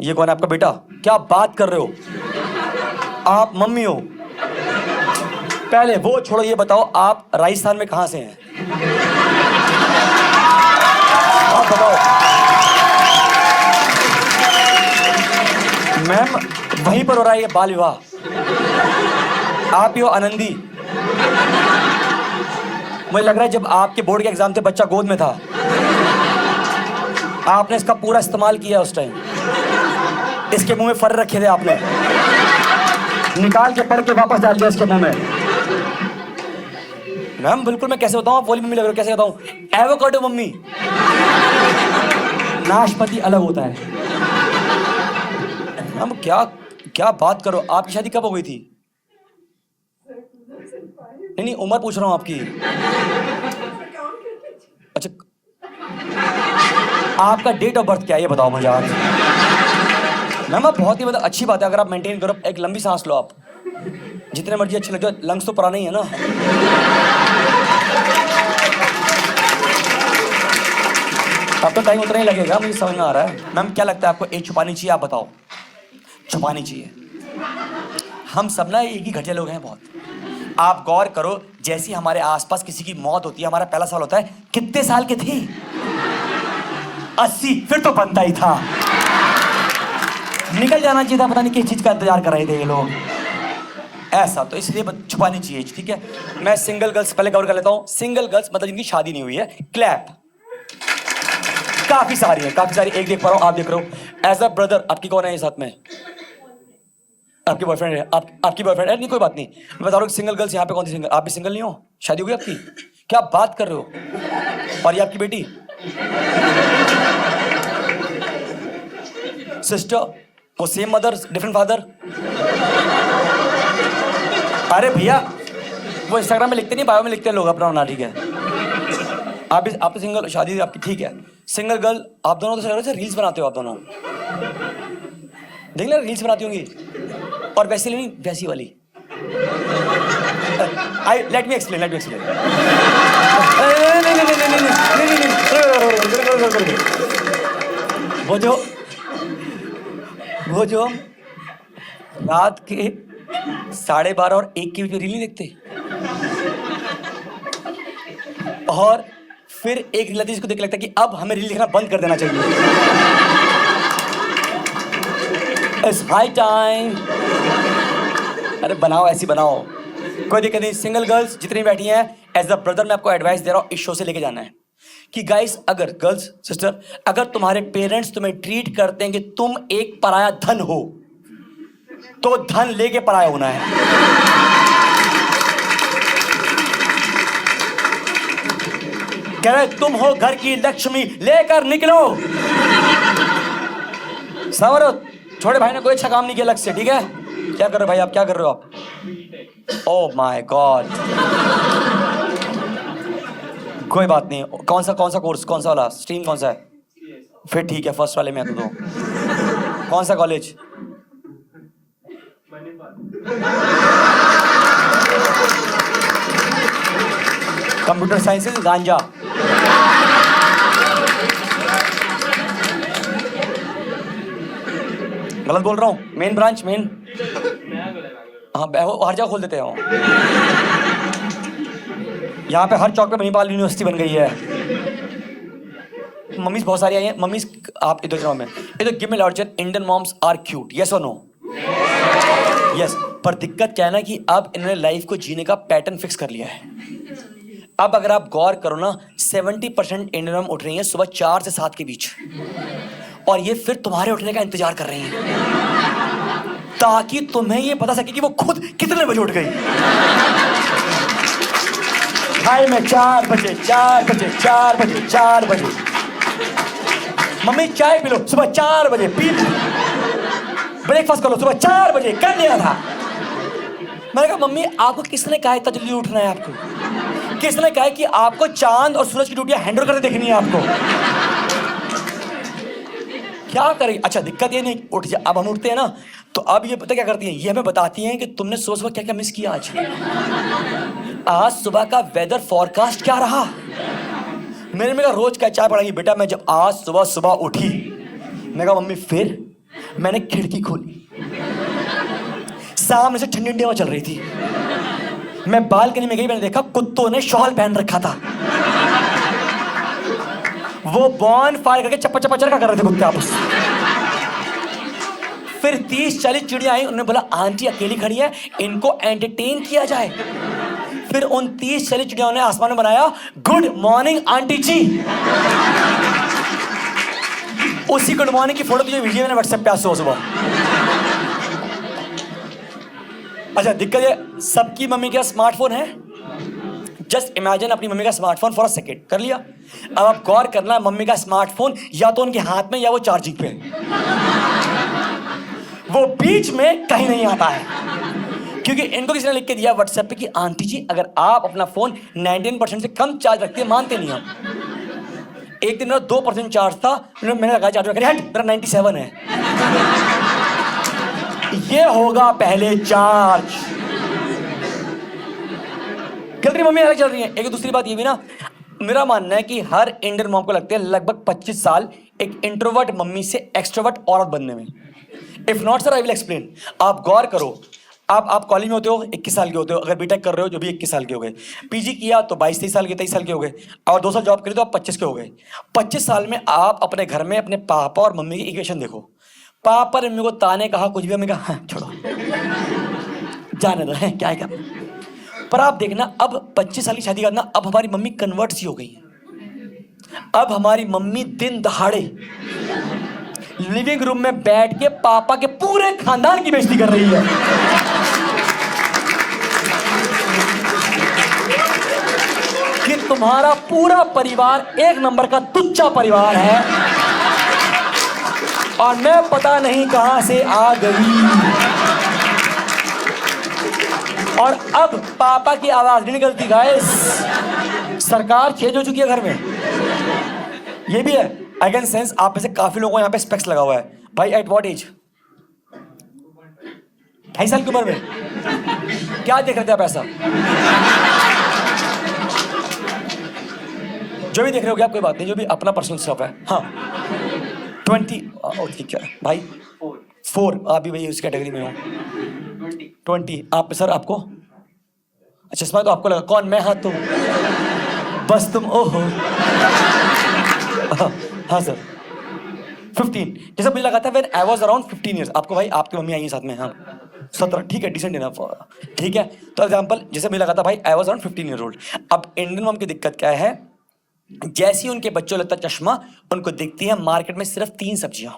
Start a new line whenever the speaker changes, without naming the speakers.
ये कौन है आपका बेटा? क्या बात कर रहे हो? आप मम्मी हो? पहले वो छोड़ो, ये बताओ आप राजस्थान में कहां से हैं? आप बताओ। मैम वहीं पर हो रहा है ये बाल विवाह। आप ही हो आनंदी? मुझे लग रहा है जब आपके बोर्ड के एग्जाम थे बच्चा गोद में था, आपने इसका पूरा इस्तेमाल किया उस टाइम। इसके मुंह में फर रखे थे आपने, निकाल के पढ़ के वापस डाल दिया इसके मुंह में। मैम बिल्कुल, मैं कैसे बताऊं? आप बोली मम्मी लग रहे हो, कैसे बताऊं? Avocado mummy. नाशपाती अलग होता है। मैम क्या क्या बात करो, आपकी शादी कब हो गई थी? नहीं नहीं, उम्र पूछ रहा हूं आपकी। अच्छा, आपका डेट ऑफ बर्थ क्या है ये बताओ मुझे आज। मैम आप बहुत ही मतलब अच्छी बात है अगर आप मेंटेन करो। एक लंबी सांस लो आप, जितने मर्जी अच्छे लग जाओ, लंग्स तो पुराने ही है ना। अब तो टाइम उतना ही लगेगा, मुझे समझ में आ रहा है। मैम क्या लगता है आपको एज छुपानी चाहिए? आप बताओ। छुपानी चाहिए। हम सब ना एक ही घटिया लोग हैं बहुत। आप गौर करो, जैसी हमारे आसपास किसी की मौत होती है, हमारा पहला सवाल होता है कितने साल के थे? 80। फिर तो बनता ही था, निकल जाना चाहिए था। पता नहीं किस चीज का इंतजार कर रहे थे ये लोग। ऐसा तो इसलिए छुपानी चाहिए, ठीक है। मैं सिंगल गर्ल्स पहले कवर कर लेता हूं। सिंगल गर्ल्स मतलब जिनकी शादी नहीं हुई है, क्लैप। काफी सारी है, काफी सारी। एक देख पा रहा हूं, आप देख रहे हो। एज अ ब्रदर आपकी कौन है ये साथ में? आपकी बॉयफ्रेंड है? आपकी बॉयफ्रेंड है? नहीं कोई बात नहीं, मैं बता रहा हूँ सिंगल गर्ल्स यहाँ पे कौन सी सिंगल? आप भी सिंगल नहीं हो? शादी हो गई आपकी? क्या बात कर रहे हो? और ये आपकी बेटी? सिस्टर? वो सेम मदर डिफरेंट फादर? अरे भैया वो इंस्टाग्राम में लिखते नहीं, बायो में लिखते हैं लोग अपना ना, ठीक है। आप तो सिंगल, शादी आपकी, ठीक है। सिंगल गर्ल आप दोनों तो रील्स बनाते हो आप दोनों, देख ले रील्स बनाती होंगी। और वैसी नहीं, वैसी वाली। Let me explain. वो जो रात के 12:30 और 1 के बीच में रील नहीं देखते, और फिर एक रील आती है जिसको देख लगता है कि अब हमें रील देखना बंद कर देना चाहिए। It's high time. अरे बनाओ, ऐसी बनाओ, कोई दिक्कत नहीं। सिंगल गर्ल्स जितनी बैठी हैं, एज अ ब्रदर मैं आपको एडवाइस दे रहा हूं, इस शो से लेके जाना है कि गाइस, अगर गर्ल्स सिस्टर, अगर तुम्हारे पेरेंट्स तुम्हें ट्रीट करते हैं कि तुम एक पराया धन हो, तो धन लेके पराया होना है। कह रहे तुम हो घर की लक्ष्मी, लेकर निकलो। समझो, छोटे भाई ने कोई अच्छा काम नहीं किया अलग से, ठीक है। क्या कर रहे हो भाई आप? क्या कर रहे हो आप? Oh my God. कोई बात नहीं। कौन सा कोर्स, कौन सा वाला स्ट्रीम, कौन सा है? फिर ठीक है, फर्स्ट वाले में आ दो। कौन सा कॉलेज? कंप्यूटर साइंसेज गांजा। गलत बोल रहा हूँ? मेन ब्रांच, मेन, हाँ हर जगह खोल देते हैं। यहाँ पे हर चौक पे मणिपाल यूनिवर्सिटी बन गई है। मम्मीज बहुत सारी आई हैं। मम्मीज आप इधर जाओ, मैं इधर गिव मी लॉर्जन। Indian moms are cute, yes और नो? यस। पर दिक्कत क्या है ना कि अब इन्होंने लाइफ को जीने का पैटर्न फिक्स कर लिया है। अब अगर आप गौर करो ना, 70% इंडियन मॉम उठ रही हैं सुबह 4 से 7 के बीच, और ये फिर तुम्हारे उठने का इंतजार कर रही हैं ताकि तुम्हें ये पता सके कि वो खुद कितने बजे उठ गई। भाई मैं 4 बजे मम्मी चाय पी लो सुबह 4 बजे, पी ब्रेकफास्ट कर लो सुबह 4 बजे, कर लिया था। मैंने कहा मम्मी आपको किसने कहा इतना जल्दी उठना है? आपको किसने कहा कि आपको चांद और सूरज की ड्यूटियां हैंडल करके देखनी है आपको? क्या करें? अच्छा दिक्कत ये नहीं, उठ जा। अब हम उठते हैं ना, तो अब ये पता क्या करती हैं, ये हमें बताती हैं कि तुमने सुबह क्या क्या मिस किया आज सुबह का वेदर फॉरकास्ट क्या रहा। मेरे रोज क्या चाय पड़ेगी बेटा। मैं जब आज सुबह उठी, मैं कहा मम्मी फिर मैंने खिड़की खोली, सामने से ठंडी ठंडी हवा चल रही थी। मैं बालकनी में गई, मैंने देखा कुत्तों ने शॉल पहन रखा था। वो बॉन फायर करके चप्पा चप्पा चरखा कर रहे थे कुत्ते आपस। फिर 30-40 चिड़िया आई, उन्होंने बोला आंटी अकेली खड़ी है, इनको एंटरटेन किया जाए। फिर उन 30-40 चिड़ियाओं ने आसमान में बनाया गुड मॉर्निंग आंटी जी। उसी गुड मॉर्निंग की फोटो तुझे वीडियो मैंने व्हाट्सएप पे आज सुबह। अच्छा, दिक्कत है सबकी मम्मी के स्मार्टफोन है। जस्ट इमेजिन अपनी मम्मी का स्मार्टफोन फॉर अ सेकेंड, कर लिया। अब आप गौर करना, मम्मी का स्मार्टफोन या तो उनके हाथ में या वो चार्जिंग पे, वो बीच में कहीं नहीं आता है। क्योंकि इनको किसी ने लिख के दिया व्हाट्सएप पे कि आंटी जी अगर आप अपना फोन 99% से कम चार्ज रखती है, मानते नहीं हम। एक दिन मेरा 2% चार्ज था, मैंने लगाया चार्ज, मेरा 97 है। ये होगा पहले चार्ज। गलती मम्मी अलग चल रही है। एक दूसरी बात ये भी ना, मेरा मानना है कि हर इंडियन मॉम को लगते हैं लगभग 25 साल एक इंट्रोवर्ट मम्मी से एक्सट्रोवर्ट औरत बनने में। If not sir I will explain. आप गौर करो, आप कॉलेज में होते हो 21 साल के होते हो, अगर बीटेक कर रहे हो जो भी 21 साल के हो गए, पीजी किया तो 22-23 साल के 23 साल के हो गए, और 2 साल जॉब करी तो आप 25 के हो गए। 25 साल में आप अपने घर में अपने पापा और मम्मी की इक्वेशन देखो। पापा ने मम्मी को ताने कहा कुछ भी, मम्मी कहा हाँ, छोड़ो जाने दो, है क्या है क्या। पर आप देखना अब 25 साल की शादी करना, अब हमारी मम्मी कन्वर्ट सी हो गई है। अब हमारी मम्मी दिन दहाड़े लिविंग रूम में बैठ के पापा के पूरे खानदान की बेइज्जती कर रही है। कि तुम्हारा पूरा परिवार एक नंबर का तुच्चा परिवार है और मैं पता नहीं कहां से आ गई। और अब पापा की आवाज नहीं निकलती गाइस, सरकार चेंज हो चुकी है घर में। ये भी है, आई कैन सेंस आप में से काफी लोगों को यहाँ पे स्पेक्स लगा हुआ है। भाई एट व्हाट एज? 2.5 साल की उम्र में क्या देख रहे थे आप ऐसा? जो भी देख रहे हो, क्या कोई बात नहीं, जो भी अपना पर्सनल स्टफ है। हाँ 20, ठीक है भाई 4, आप भी भाई उस कैटेगरी में हो। 20 आप सर, आपको अच्छा चश्मा तो आपको लगा, कौन मैं? हाँ तुम, बस तुम, ओहो। हाँ सर 15, जैसे मुझे लगा था when I was around 15 years. आपको भाई आपकी मम्मी आई है साथ में? हाँ 17, ठीक है, डिसेंट इनफ, ठीक है। तो एग्जांपल जैसे मुझे लगा था भाई I was around 15 year old. अब इंडियन मॉम की दिक्कत क्या है, जैसे ही उनके बच्चों लगता चश्मा, उनको दिखती है मार्केट में सिर्फ 3 सब्जियां।